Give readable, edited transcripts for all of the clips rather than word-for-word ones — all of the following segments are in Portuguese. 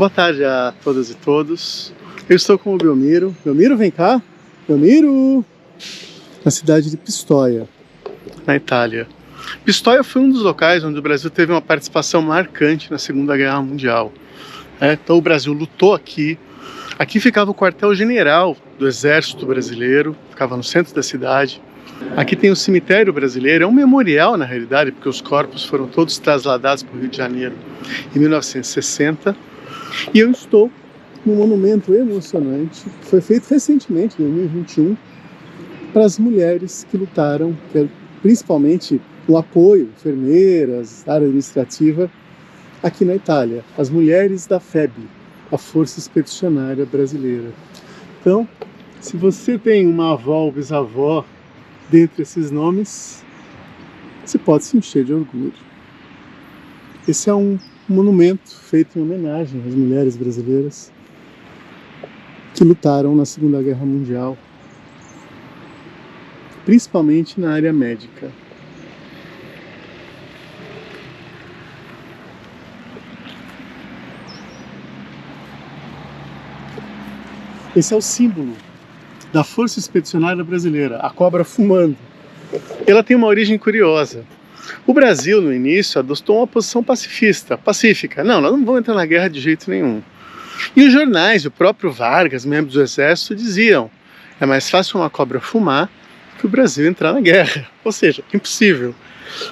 Boa tarde a todas e todos. Eu estou com o Belmiro. Belmiro, vem cá. Belmiro! Na cidade de Pistoia, na Itália. Pistoia foi um dos locais onde o Brasil teve uma participação marcante na Segunda Guerra Mundial. Então o Brasil lutou aqui. Aqui ficava o quartel-general do Exército Brasileiro, ficava no centro da cidade. Aqui tem o cemitério brasileiro, é um memorial na realidade, porque os corpos foram todos trasladados para o Rio de Janeiro em 1960. E eu estou num monumento emocionante, que foi feito recentemente, em 2021, para as mulheres que lutaram, principalmente o apoio, enfermeiras, área administrativa, aqui na Itália. As mulheres da FEB, a Força Expedicionária Brasileira. Então, se você tem uma avó ou bisavó dentre esses nomes, você pode se encher de orgulho. Esse é um monumento feito em homenagem às mulheres brasileiras que lutaram na Segunda Guerra Mundial, principalmente na área médica. Esse é o símbolo da Força Expedicionária Brasileira, a cobra fumando. Ela tem uma origem curiosa. O Brasil, no início, adotou uma posição pacífica. Não, nós não vamos entrar na guerra de jeito nenhum. E os jornais, o próprio Vargas, membros do Exército, diziam: é mais fácil uma cobra fumar que o Brasil entrar na guerra. Ou seja, impossível.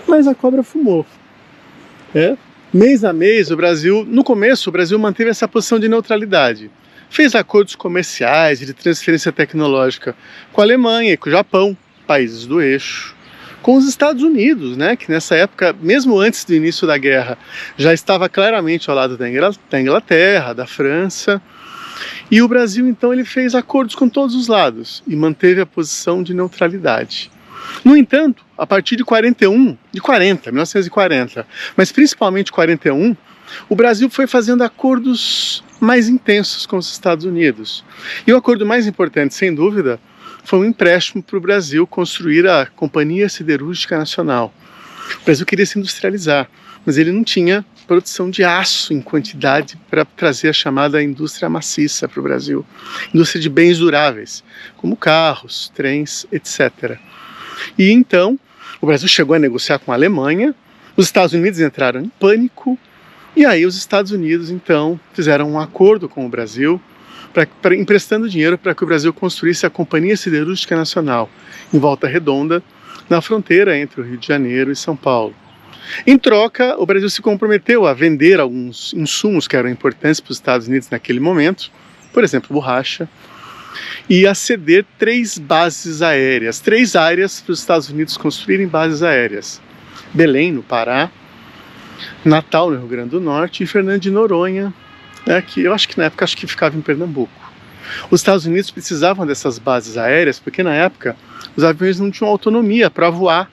Mas a cobra fumou. Mês a mês, no começo, o Brasil manteve essa posição de neutralidade. Fez acordos comerciais e de transferência tecnológica com a Alemanha e com o Japão, países do eixo. Com os Estados Unidos, que nessa época, mesmo antes do início da guerra, já estava claramente ao lado da Inglaterra, da França. E o Brasil, então, ele fez acordos com todos os lados e manteve a posição de neutralidade. No entanto, a partir de 1940, mas principalmente 41, o Brasil foi fazendo acordos mais intensos com os Estados Unidos. E o acordo mais importante, sem dúvida, foi um empréstimo para o Brasil construir a Companhia Siderúrgica Nacional. O Brasil queria se industrializar, mas ele não tinha produção de aço em quantidade para trazer a chamada indústria maciça para o Brasil. Indústria de bens duráveis, como carros, trens, etc. E então, o Brasil chegou a negociar com a Alemanha, os Estados Unidos entraram em pânico, e aí os Estados Unidos, então, fizeram um acordo com o Brasil, emprestando dinheiro para que o Brasil construísse a Companhia Siderúrgica Nacional, em Volta Redonda, na fronteira entre o Rio de Janeiro e São Paulo. Em troca, o Brasil se comprometeu a vender alguns insumos que eram importantes para os Estados Unidos naquele momento, por exemplo, borracha, e a ceder 3 bases aéreas, 3 áreas para os Estados Unidos construírem bases aéreas. Belém, no Pará, Natal, no Rio Grande do Norte, e Fernando de Noronha, que eu acho que na época ficava em Pernambuco. Os Estados Unidos precisavam dessas bases aéreas porque na época os aviões não tinham autonomia para voar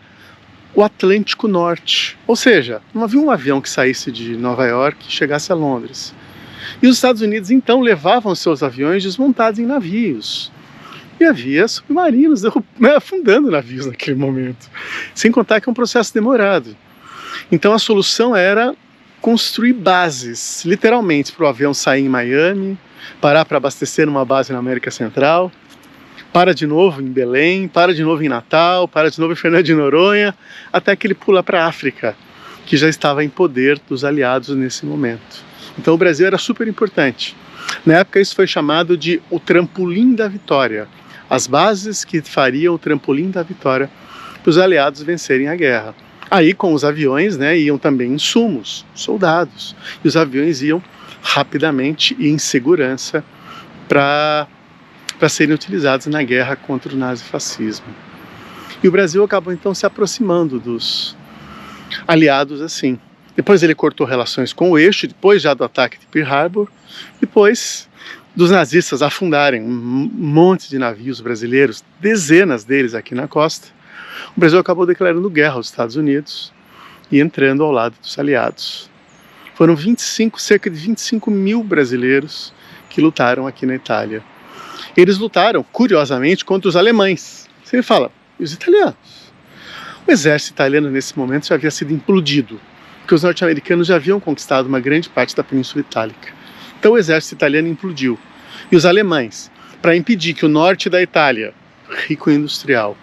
o Atlântico Norte. Ou seja, não havia um avião que saísse de Nova York e chegasse a Londres. E os Estados Unidos então levavam seus aviões desmontados em navios. E havia submarinos afundando navios naquele momento. Sem contar que é um processo demorado. Então a solução era construir bases, literalmente, para o avião sair em Miami, parar para abastecer numa base na América Central, para de novo em Belém, para de novo em Natal, para de novo em Fernando de Noronha, até que ele pula para a África, que já estava em poder dos aliados nesse momento. Então o Brasil era super importante. Na época isso foi chamado de o trampolim da vitória, as bases que fariam o trampolim da vitória para os aliados vencerem a guerra. Aí com os aviões iam também insumos, soldados, e os aviões iam rapidamente e em segurança para serem utilizados na guerra contra o nazifascismo. E o Brasil acabou então se aproximando dos aliados assim. Depois ele cortou relações com o eixo, depois já do ataque de Pearl Harbor, depois dos nazistas afundarem um monte de navios brasileiros, dezenas deles aqui na costa. O Brasil acabou declarando guerra aos Estados Unidos e entrando ao lado dos aliados. Foram cerca de 25 mil brasileiros que lutaram aqui na Itália. Eles lutaram, curiosamente, contra os alemães. Você fala, e os italianos? O exército italiano, nesse momento, já havia sido implodido, porque os norte-americanos já haviam conquistado uma grande parte da Península Itálica. Então o exército italiano implodiu. E os alemães, para impedir que o norte da Itália, rico e industrial,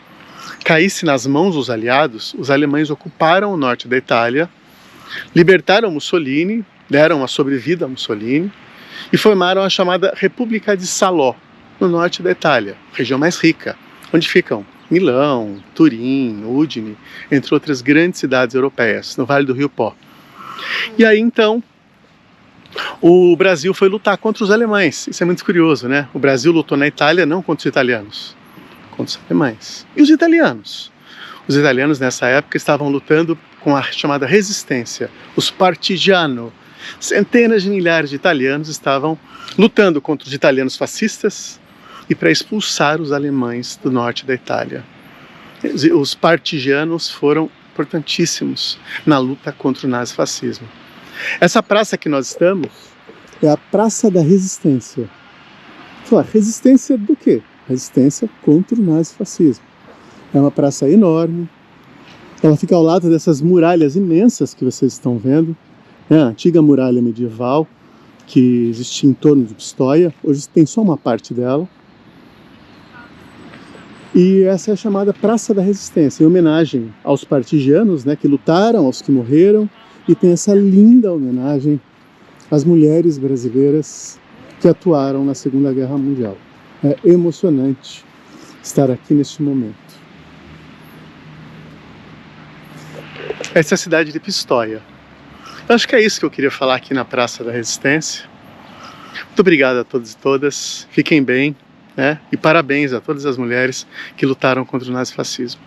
caísse nas mãos dos aliados, os alemães ocuparam o norte da Itália, libertaram Mussolini, deram uma sobrevida a Mussolini e formaram a chamada República de Salò, no norte da Itália, região mais rica, onde ficam Milão, Turim, Udine, entre outras grandes cidades europeias, no Vale do Rio Pó. E aí então o Brasil foi lutar contra os alemães. Isso é muito curioso, né? O Brasil lutou na Itália não contra os italianos, contra os alemães. E os italianos? Os italianos nessa época estavam lutando com a chamada resistência, os partigiano. Centenas de milhares de italianos estavam lutando contra os italianos fascistas e para expulsar os alemães do norte da Itália. Os partigianos foram importantíssimos na luta contra o nazifascismo. Essa praça que nós estamos é a Praça da Resistência. Falar, resistência do quê? Resistência contra o nazifascismo. É uma praça enorme. Ela fica ao lado dessas muralhas imensas que vocês estão vendo. É a antiga muralha medieval que existia em torno de Pistoia. Hoje tem só uma parte dela. E essa é a chamada Praça da Resistência, em homenagem aos partigianos, né, que lutaram, aos que morreram, e tem essa linda homenagem às mulheres brasileiras que atuaram na Segunda Guerra Mundial. É emocionante estar aqui neste momento. Essa é a cidade de Pistoia. Eu acho que é isso que eu queria falar aqui na Praça da Resistência. Muito obrigado a todos e todas, fiquem bem. E parabéns a todas as mulheres que lutaram contra o nazifascismo.